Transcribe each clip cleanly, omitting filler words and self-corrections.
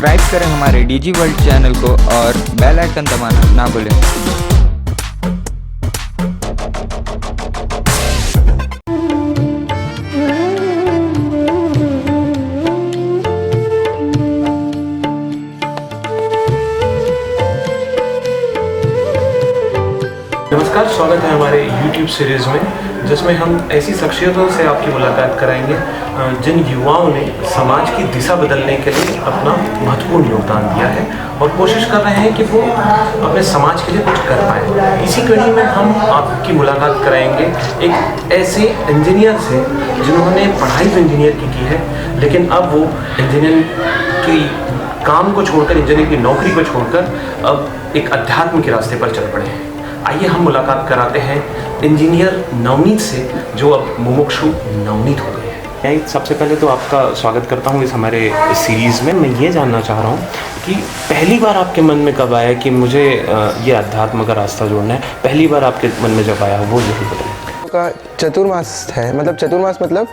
Subscribe करें हमारे DG world channel को और बेल आइकन दबाना ना भूलें। नमस्कार, स्वागत है हमारे YouTube सीरीज़ में, जिसमें हम ऐसी शख्सियतों से आपकी मुलाकात कराएंगे जिन युवाओं ने समाज की दिशा बदलने के लिए अपना महत्वपूर्ण योगदान दिया है और कोशिश कर रहे हैं कि वो अपने समाज के लिए कुछ कर पाएँ। इसी कड़ी में हम आपकी मुलाकात कराएंगे एक ऐसे इंजीनियर से जिन्होंने पढ़ाई तो इंजीनियर की है, लेकिन अब वो इंजीनियर की काम को छोड़कर, इंजीनियर की नौकरी को छोड़कर अब एक अध्यात्म के रास्ते पर चल पड़े हैं। आइए हम मुलाकात कराते हैं इंजीनियर नवनीत से, जो अब मुमुक्षु नवनीत हो गए हैं। मैं सबसे पहले तो आपका स्वागत करता हूँ इस हमारे सीरीज़ में। मैं ये जानना चाह रहा हूँ कि पहली बार आपके मन में कब आया कि मुझे ये अध्यात्म का रास्ता जोड़ना है? पहली बार आपके मन में जब आया वो जरूर बताएं। का चतुर्मास है, मतलब चतुर्मास मतलब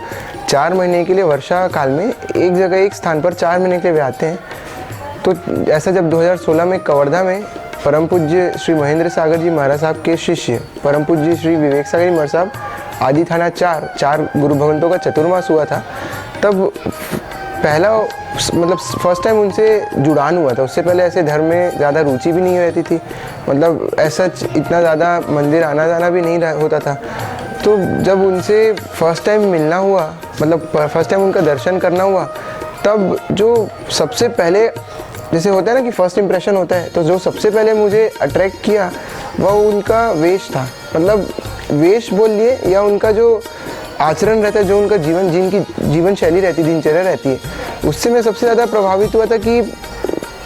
4 महीने के लिए वर्षा काल में एक जगह एक स्थान पर 4 महीने के लिए आते हैं। तो ऐसा जब 2016 में कवर्धा में परम पूज्य श्री महेंद्र सागर जी महाराज साहब के शिष्य परम पूज्य श्री विवेक सागर जी महाराज साहब आदि थाना 4 गुरु भगवंतों का चतुर्मास हुआ था, तब पहला मतलब फर्स्ट टाइम उनसे जुड़ान हुआ था। उससे पहले ऐसे धर्म में ज़्यादा रुचि भी नहीं रहती थी, मतलब ऐसा इतना ज़्यादा मंदिर आना जाना भी नहीं होता था। तो जब उनसे फर्स्ट टाइम मिलना हुआ, मतलब फर्स्ट टाइम उनका दर्शन करना हुआ, तब जो सबसे पहले जैसे होता है ना कि फर्स्ट इंप्रेशन होता है, तो जो सबसे पहले मुझे अट्रैक्ट किया वह उनका वेश था। मतलब वेश बोलिए या उनका जो आचरण रहता है, जो उनका जिनकी जीवन शैली रहती है, दिनचर्या रहती है, उससे मैं सबसे ज़्यादा प्रभावित हुआ था कि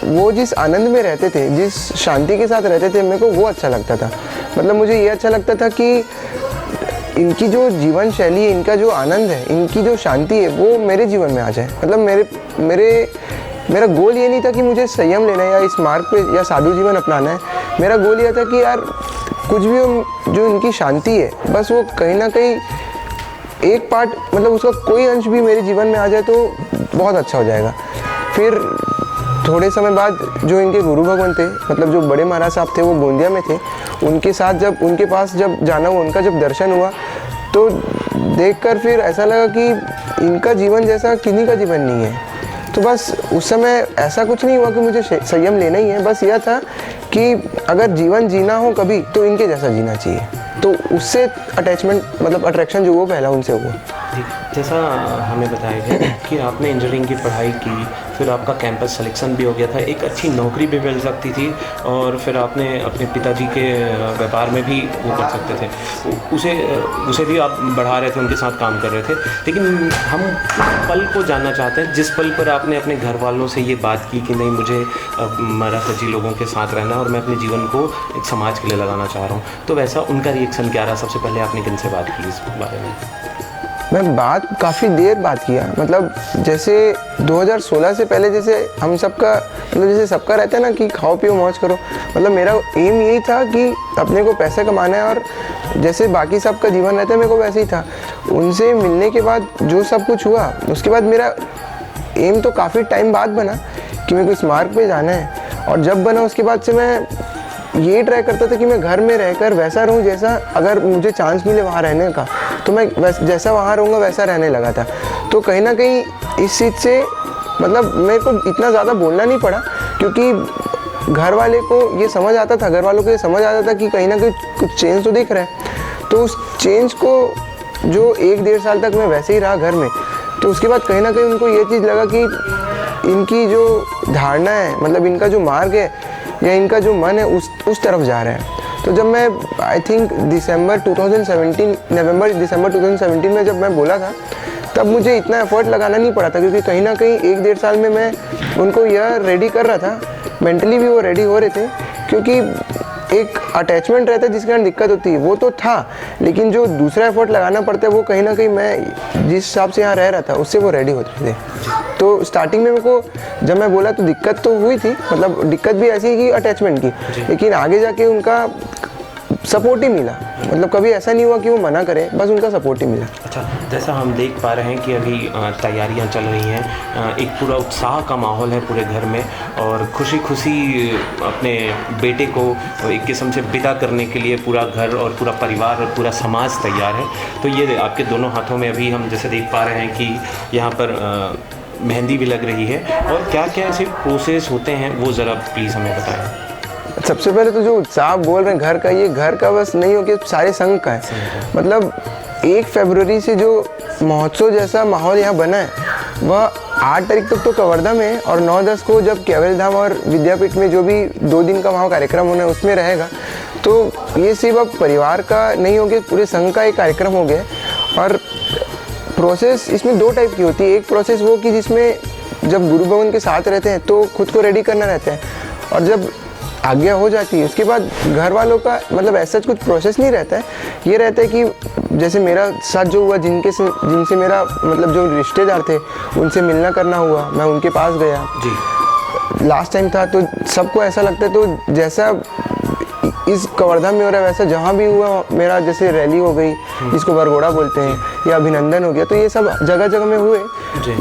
वो जिस आनंद में रहते थे, जिस शांति के साथ रहते थे, मेरे को वो अच्छा लगता था। मतलब मुझे ये अच्छा लगता था कि इनकी जो जीवन शैली है, इनका जो आनंद है, इनकी जो शांति है, वो मेरे जीवन में आ जाए। मतलब मेरा गोल ये नहीं था कि मुझे संयम लेना है या इस मार्ग पे या साधु जीवन अपनाना है। मेरा गोल ये था कि यार कुछ भी जो इनकी शांति है, बस वो कहीं ना कहीं एक पार्ट, मतलब उसका कोई अंश भी मेरे जीवन में आ जाए तो बहुत अच्छा हो जाएगा। फिर थोड़े समय बाद जो इनके गुरु भगवान थे, मतलब जो बड़े महाराज साहब थे, वो गोंदिया में थे। उनके साथ जब उनके पास जब जाना हुआ, उनका जब दर्शन हुआ, तो देखकर फिर ऐसा लगा कि इनका जीवन जैसा किन्हीं का जीवन नहीं है। तो बस उस समय ऐसा कुछ नहीं हुआ कि मुझे संयम लेना ही है, बस यह था कि अगर जीवन जीना हो कभी तो इनके जैसा जीना चाहिए। तो उससे अटैचमेंट, मतलब अट्रैक्शन जो वो पहला उनसे हुआ। जैसा हमें बताया गया कि आपने इंजीनियरिंग की पढ़ाई की, फिर आपका कैंपस सिलेक्शन भी हो गया था, एक अच्छी नौकरी भी मिल सकती थी, और फिर आपने अपने पिताजी के व्यापार में भी वो कर सकते थे, उसे भी आप बढ़ा रहे थे, उनके साथ काम कर रहे थे। लेकिन हम उस पल को जानना चाहते हैं जिस पल पर आपने अपने घर वालों से ये बात की कि नहीं, मुझे महाराज जी लोगों के साथ रहना और मैं अपने जीवन को एक समाज के लिए लगाना चाह रहा हूँ। तो वैसा उनका रिएक्शन क्या रहा? सबसे पहले आपने किन से बात की इस बारे में? मैं बात काफ़ी देर बात किया, मतलब जैसे 2016 से पहले जैसे हम सबका, मतलब जैसे सबका रहता है ना कि खाओ पियो मौज करो, मतलब मेरा एम यही था कि अपने को पैसे कमाना है, और जैसे बाकी सबका जीवन रहता है मेरे को वैसे ही था। उनसे मिलने के बाद जो सब कुछ हुआ, उसके बाद मेरा एम तो काफ़ी टाइम बाद बना कि मेरे को इस मार्ग पे जाना है। और जब बना उसके बाद से मैं ये ट्राई करता था कि मैं घर में रहकर वैसा रहूं जैसा, अगर मुझे चांस मिले वहाँ रहने का तो मैं जैसा वहाँ रहूँगा वैसा रहने लगा था। तो कहीं ना कहीं इस चीज़ से, मतलब मेरे को इतना ज़्यादा बोलना नहीं पड़ा, क्योंकि घर वाले को ये समझ आता था, घर वालों को ये समझ आता था कि कहीं ना कहीं कुछ चेंज तो दिख रहा है। तो उस चेंज को जो 1-1.5 साल तक मैं वैसे ही रहा घर में, तो उसके बाद कहीं ना कहीं उनको ये चीज़ लगा कि इनकी जो धारणा है, मतलब इनका जो मार्ग है या इनका जो मन है उस तरफ जा रहा है। तो जब मैं आई थिंक नवंबर दिसंबर 2017 में जब मैं बोला था, तब मुझे इतना एफर्ट लगाना नहीं पड़ा था, क्योंकि कहीं ना कहीं 1-1.5 साल में मैं उनको यह रेडी कर रहा था, मेंटली भी वो रेडी हो रहे थे। क्योंकि एक अटैचमेंट रहता है जिसके कारण दिक्कत होती है, वो तो था, लेकिन जो दूसरा एफर्ट लगाना पड़ता है वो कहीं ना कहीं मैं जिस हिसाब से यहाँ रह रहा था उससे वो रेडी होते थे। तो स्टार्टिंग में मेरे को जब मैं बोला तो दिक्कत तो हुई थी, मतलब दिक्कत भी ऐसी है कि अटैचमेंट की, लेकिन आगे जाके उनका सपोर्ट ही मिला। मतलब कभी ऐसा नहीं हुआ कि वो मना करे, बस उनका सपोर्ट ही मिला। अच्छा, जैसा हम देख पा रहे हैं कि अभी तैयारियां चल रही हैं, एक पूरा उत्साह का माहौल है पूरे घर में और खुशी खुशी अपने बेटे को एक किस्म से विदा करने के लिए पूरा घर और पूरा परिवार और पूरा समाज तैयार है। तो ये आपके दोनों हाथों में अभी हम जैसे देख पा रहे हैं कि यहाँ पर मेहंदी भी लग रही है, और क्या क्या ऐसे प्रोसेस होते हैं वो ज़रा प्लीज़ हमें बताएं। सबसे पहले तो जो उत्साह बोल रहे हैं घर का, ये घर का बस नहीं हो कि सारे संघ का है। मतलब 1 फरवरी से जो महोत्सव जैसा माहौल यहाँ बना है वह 8 तारीख तक तो कवर्धा में है, और 9-10 को जब केवल धाम और विद्यापीठ में जो भी 2 दिन का वहाँ कार्यक्रम होना है उसमें रहेगा। तो ये सिर्फ अब परिवार का नहीं हो गया, पूरे संघ का एक कार्यक्रम हो गया। और प्रोसेस इसमें 2 टाइप की होती है। एक प्रोसेस वो कि जिसमें जब गुरु भवन के साथ रहते हैं तो खुद को रेडी करना रहता है, और जब आज्ञा हो जाती है उसके बाद घर वालों का मतलब ऐसा कुछ प्रोसेस नहीं रहता है। ये रहता है कि जैसे मेरा साथ जो हुआ, जिनसे मेरा मतलब जो रिश्तेदार थे उनसे मिलना करना हुआ, मैं उनके पास गया जी। लास्ट टाइम था तो सबको ऐसा लगता है, तो जैसा इस कवर्धा में हो रहा है वैसा जहाँ भी हुआ मेरा, जैसे रैली हो गई जिसको बरगोड़ा बोलते हैं, या अभिनंदन हो गया, तो ये सब जगह जगह में हुए।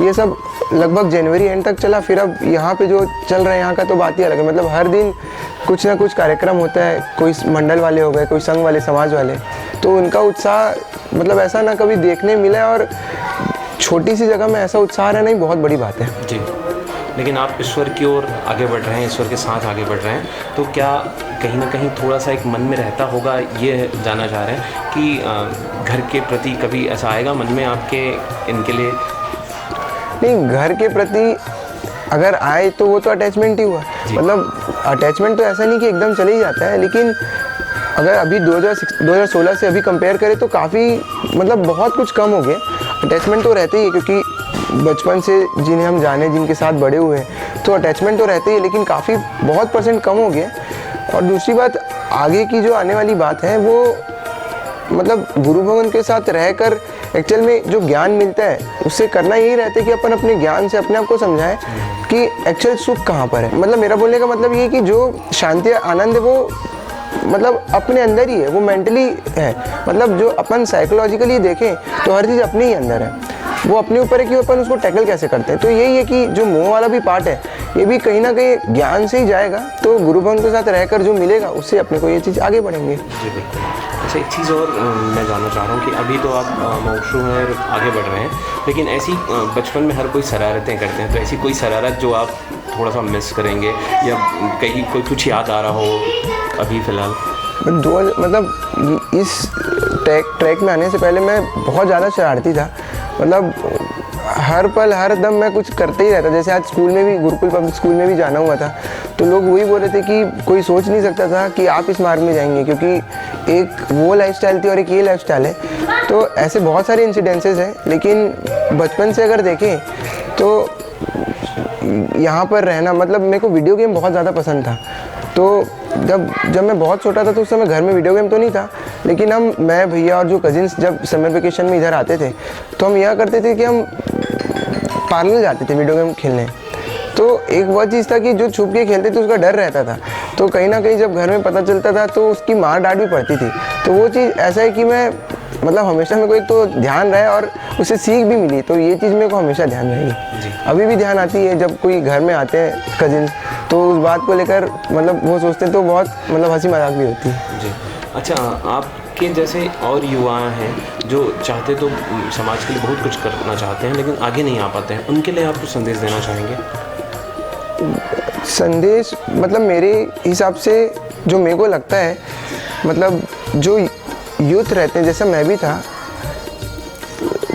ये सब लगभग जनवरी एंड तक चला। फिर अब यहाँ पे जो चल रहा है यहाँ का तो बात ही अलग है। मतलब हर दिन कुछ ना कुछ कार्यक्रम होता है, कोई मंडल वाले हो गए, कोई संघ वाले, समाज वाले, तो उनका उत्साह मतलब ऐसा ना कभी देखने मिला है। और छोटी सी जगह में ऐसा उत्साह रहना ही बहुत बड़ी बात है जी। लेकिन आप ईश्वर की ओर आगे बढ़ रहे हैं, ईश्वर के साथ आगे बढ़ रहे हैं, तो क्या कहीं ना कहीं थोड़ा सा एक मन में रहता होगा, ये जानना चाह रहे हैं कि घर के प्रति कभी ऐसा आएगा मन में आपके इनके लिए? नहीं, घर के प्रति अगर आए तो वो तो अटैचमेंट ही हुआ। मतलब अटैचमेंट तो ऐसा नहीं कि एकदम चले ही जाता है, लेकिन अगर अभी 2016 से अभी कंपेयर करें तो काफ़ी मतलब बहुत कुछ कम हो गया। अटैचमेंट तो रहते ही है, क्योंकि बचपन से जिन्हें हम जाने, जिनके साथ बड़े हुए हैं, तो अटैचमेंट तो रहते ही, लेकिन काफ़ी बहुत परसेंट कम हो गया। और दूसरी बात, आगे की जो आने वाली बात है वो मतलब गुरु भवन के साथ रहकर एक्चुअल में जो ज्ञान मिलता है उससे करना यही रहता है कि अपन अपने ज्ञान से अपने आप को समझाएं कि एक्चुअल सुख कहाँ पर है। मतलब मेरा बोलने का मतलब ये कि जो शांति आनंद है वो मतलब अपने अंदर ही है, वो मेंटली है। मतलब जो अपन साइकोलॉजिकली देखें तो हर चीज़ अपने ही अंदर है, वो अपने ऊपर है कि अपन उसको टैकल कैसे करते हैं। तो यही है कि जो मोह वाला भी पार्ट है ये भी कहीं ना कहीं ज्ञान से ही जाएगा। तो गुरु भवन के साथ रहकर जो मिलेगा उससे अपने को ये चीज़ आगे बढ़ेंगे। जी बिल्कुल। अच्छा, एक चीज़ और मैं जानना चाह रहा हूँ कि अभी तो आप मौशू हैं और आगे बढ़ रहे हैं, लेकिन ऐसी बचपन में हर कोई शरारतें करते हैं, तो ऐसी कोई शरारत जो आप थोड़ा सा मिस करेंगे या कहीं कोई कुछ याद आ रहा हो अभी फ़िलहाल? मतलब इस ट्रैक में आने से पहले मैं बहुत ज़्यादा शरारती था। मतलब हर पल हर दम मैं कुछ करते ही रहता। जैसे आज स्कूल में भी, गुरुकुल पब्लिक स्कूल में भी जाना हुआ था, तो लोग वही बोल रहे थे कि कोई सोच नहीं सकता था कि आप इस मार्ग में जाएंगे, क्योंकि एक वो लाइफस्टाइल थी और एक ये लाइफस्टाइल है। तो ऐसे बहुत सारे इंसिडेंसेस हैं, लेकिन बचपन से अगर देखें तो यहाँ पर रहना, मतलब मेरे को वीडियो गेम बहुत ज़्यादा पसंद था। तो जब मैं बहुत छोटा था तो उस समय घर में वीडियो गेम तो नहीं था, लेकिन मैं भैया और जो कजिन्स जब समर वेकेशन में इधर आते थे तो हम यह करते थे कि हम पार्लर जाते थे वीडियो गेम खेलने। तो एक वो चीज़ था कि जो छुप के खेलते थे उसका डर रहता था, तो कहीं ना कहीं जब घर में पता चलता था तो उसकी मार डांट भी पड़ती थी। तो वो चीज़ ऐसा है कि मैं मतलब हमेशा मेरे को एक तो ध्यान रहे और उससे सीख भी मिली, तो ये चीज़ मेरे को हमेशा ध्यान रहेगी। अभी भी ध्यान आती है जब कोई घर में आते हैं कजिन्स, तो उस बात को लेकर मतलब वो सोचते हैं तो बहुत मतलब हंसी मजाक भी होती है जी। अच्छा, आपके जैसे और युवा हैं जो चाहते तो समाज के लिए बहुत कुछ करना चाहते हैं लेकिन आगे नहीं आ पाते हैं, उनके लिए आप कुछ संदेश देना चाहेंगे? संदेश मतलब मेरे हिसाब से जो मेरे को लगता है, मतलब जो यूथ रहते हैं जैसा मैं भी था,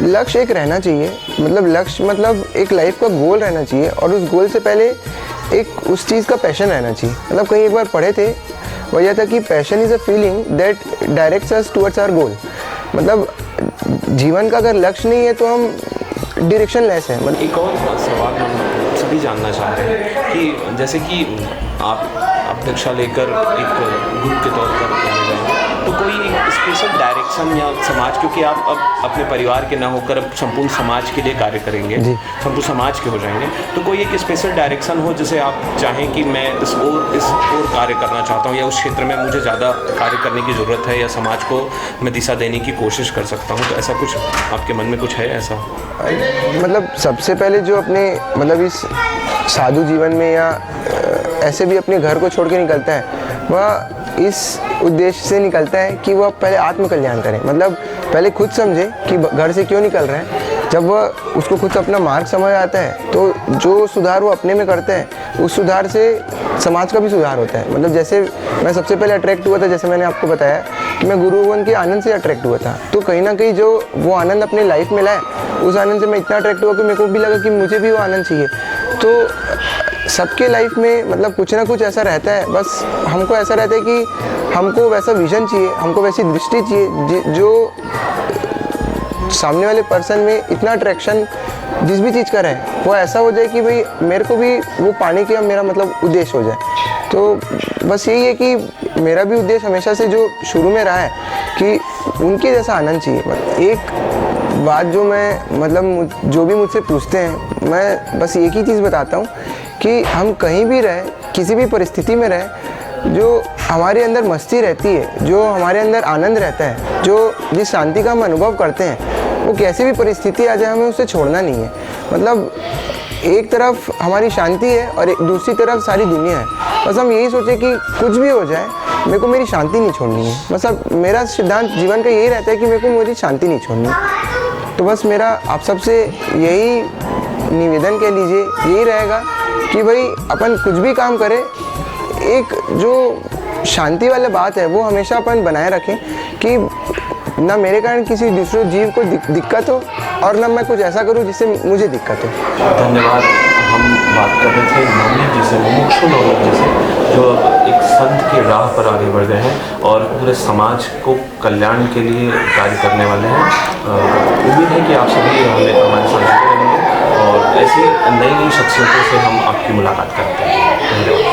लक्ष्य एक रहना चाहिए। मतलब लक्ष्य मतलब एक लाइफ का गोल रहना चाहिए, और उस गोल से पहले एक उस चीज़ का पैशन रहना चाहिए। मतलब कहीं एक बार पढ़े थे, वजह था कि passion is a feeling that directs us towards our goal. मतलब जीवन का अगर लक्ष्य नहीं है तो हम डायरेक्शन लेस है। मतलब एक और सवाल हम सभी जानना चाह रहे हैं कि जैसे कि आप अध्यक्षा लेकर एक ग्रुप के तौर पर जाने जाएंगे, तो कोई एक स्पेशल डायरेक्शन या समाज, क्योंकि आप अब अपने परिवार के ना होकर अब संपूर्ण समाज के लिए कार्य करेंगे, संपूर्ण समाज के हो जाएंगे, तो कोई एक स्पेशल डायरेक्शन हो जिसे आप चाहें कि मैं इस और कार्य करना चाहता हूँ, या उस क्षेत्र में मुझे ज़्यादा कार्य करने की ज़रूरत है, या समाज को मैं दिशा देने की कोशिश कर सकता हूँ, तो ऐसा कुछ आपके मन में कुछ है ऐसा? मतलब सबसे पहले जो अपने मतलब इस साधु जीवन में या ऐसे भी अपने घर को छोड़ के निकलता है, वह इस उद्देश्य से निकलता है कि वह पहले आत्मकल्याण करें। मतलब पहले खुद समझे कि घर से क्यों निकल रहे हैं। जब वह उसको खुद अपना मार्ग समझ आता है तो जो सुधार वो अपने में करते हैं, उस सुधार से समाज का भी सुधार होता है। मतलब जैसे मैं सबसे पहले अट्रैक्ट हुआ था, जैसे मैंने आपको बताया कि मैं गुरु भवन के आनंद से अट्रैक्ट हुआ था, तो कहीं ना कहीं जो वो आनंद अपने लाइफ में लाए, उस आनंद से मैं इतना अट्रैक्ट हुआ कि मेरे को भी लगा कि मुझे भी वो आनंद चाहिए। तो सबके लाइफ में मतलब कुछ ना कुछ ऐसा रहता है, बस हमको ऐसा रहता है कि हमको वैसा विजन चाहिए, हमको वैसी दृष्टि चाहिए जो सामने वाले पर्सन में इतना अट्रैक्शन जिस भी चीज़ का रहे वो ऐसा हो जाए कि भाई मेरे को भी वो पाने का मेरा मतलब उद्देश्य हो जाए। तो बस यही है कि मेरा भी उद्देश्य हमेशा से जो शुरू में रहा है कि उनके जैसा आनंद चाहिए। एक बात जो मैं मतलब जो भी मुझसे पूछते हैं, मैं बस एक ही चीज़ बताता हूँ कि हम कहीं भी रहें, किसी भी परिस्थिति में रहें, जो हमारे अंदर मस्ती रहती है, जो हमारे अंदर आनंद रहता है, जो जिस शांति का हम अनुभव करते हैं, वो कैसी भी परिस्थिति आ जाए हमें उसे छोड़ना नहीं है। मतलब एक तरफ हमारी शांति है और दूसरी तरफ सारी दुनिया है। बस हम यही सोचें कि कुछ भी हो जाए मेरे को मेरी शांति नहीं छोड़नी है। बस अब मेरा सिद्धांत जीवन का यही रहता है कि मेरे को मेरी शांति नहीं छोड़नी। तो बस मेरा आप सबसे यही निवेदन कह लीजिए, यही रहेगा कि भाई अपन कुछ भी काम करें, एक जो शांति वाली बात है वो हमेशा अपन बनाए रखें कि ना मेरे कारण किसी दूसरे जीव को दिक्कत हो और ना मैं कुछ ऐसा करूं जिससे मुझे दिक्कत हो। धन्यवाद। हम बात कर रहे थे नवनीत जी से, मुमुक्षु नवनीत जी से, जो एक संत की राह पर आगे बढ़ गए हैं और पूरे समाज को कल्याण के लिए कार्य करने वाले हैं। उम्मीद है कि आप सभी हमारे साथ रहेंगे और ऐसी नई नई शख्सियतों से हम आपकी मुलाकात करते हैं। धन्यवाद।